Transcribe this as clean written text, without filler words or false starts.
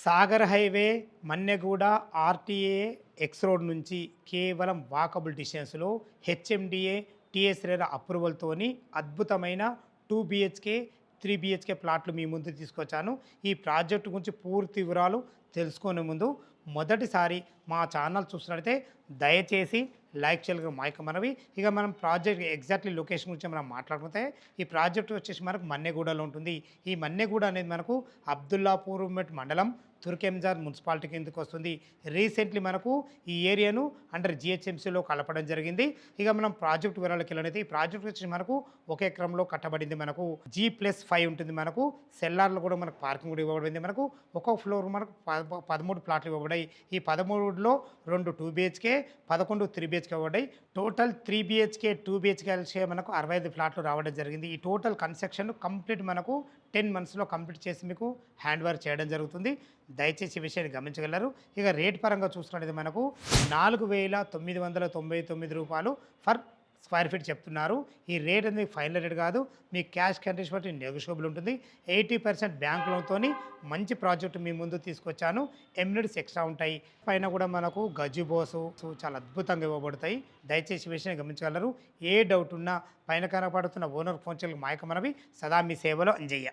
Sagar highway Manneguda RTA X road నుంచి కేవలం walkable డిస్టెన్స్లో హెచ్ఎండిఏ టిఎస్ రేరా అప్రూవల్తోని అద్భుతమైన 2 BHK 3 BHK ప్లాట్లు మీ ముందు తీసుకొచ్చాను. ఈ ప్రాజెక్టు గురించి పూర్తి వివరాలు తెలుసుకునే ముందు మొదటిసారి మా ఛానల్ చూస్తున్నట్లయితే దయచేసి లైక్ చేయగల మైక్ మనవి. ఇక మనం ప్రాజెక్ట్ ఎగ్జాక్ట్లీ లొకేషన్ గురించి మనం మాట్లాడుకుంటే ఈ ప్రాజెక్ట్ వచ్చేసి మనకు మన్నెగూడలో ఉంటుంది. ఈ మన్నెగూడ అనేది మనకు అబ్దుల్లాపూర్ మండలం తుర్కెంజార్ మున్సిపాలిటీ కిందకు వస్తుంది. రీసెంట్లీ మనకు ఈ ఏరియాను అండర్ జిహెచ్ఎంసీలో కలపడం జరిగింది. ఇక మనం ప్రాజెక్ట్ వివరాలకు వెళ్ళినైతే ఈ ప్రాజెక్ట్ వచ్చి మనకు ఒక ఎకరంలో కట్టబడింది. మనకు G+5 ఉంటుంది. మనకు సెల్లార్లో కూడా మనకు పార్కింగ్ కూడా ఇవ్వబడింది. మనకు ఒక్కొక్క ఫ్లోర్ మనకు 13 ప్లాట్లు ఇవ్వబడ్డాయి. ఈ 13లో 2 2 BHK 11 3 BHK ఇవ్వబడ్డాయి. టోటల్ 3 BHK 2 BHK కలిసి మనకు 65 ప్లాట్లు రావడం జరిగింది. ఈ టోటల్ కన్స్ట్రక్షన్ కంప్లీట్ మనకు 10 monthsలో కంప్లీట్ చేసి మీకు హ్యాండ్ ఓవర్ చేయడం జరుగుతుంది. దయచేసి ఈ విషయాన్ని గమనించగలరు. ఇక రేట్ పరంగా చూసుకున్నది మనకు 4,999 రూపాయలు ఫర్ స్క్వేర్ ఫీట్ చెప్తున్నారు. ఈ రేట్ అనేది ఫైనల్ రేట్ కాదు. మీ క్యాష్ కండిషన్ బట్టి నెగోషియబుల్ ఉంటుంది. 80% బ్యాంక్ లోన్తో మంచి ప్రాజెక్ట్ మీ ముందు తీసుకొచ్చాను. ఎమ్యూనిటీస్ ఎక్స్ట్రా ఉంటాయి. పైన కూడా మనకు గజిబోసు చాలా అద్భుతంగా ఇవ్వబడతాయి. దయచేసి ఈ విషయాన్ని గమనించగలరు. ఏ డౌట్ ఉన్నా పైన కనపడుతున్న ఓనర్ ఫోన్ చేయడానికి మాయక మనవి సదా మీ సేవలో అంజయ్య.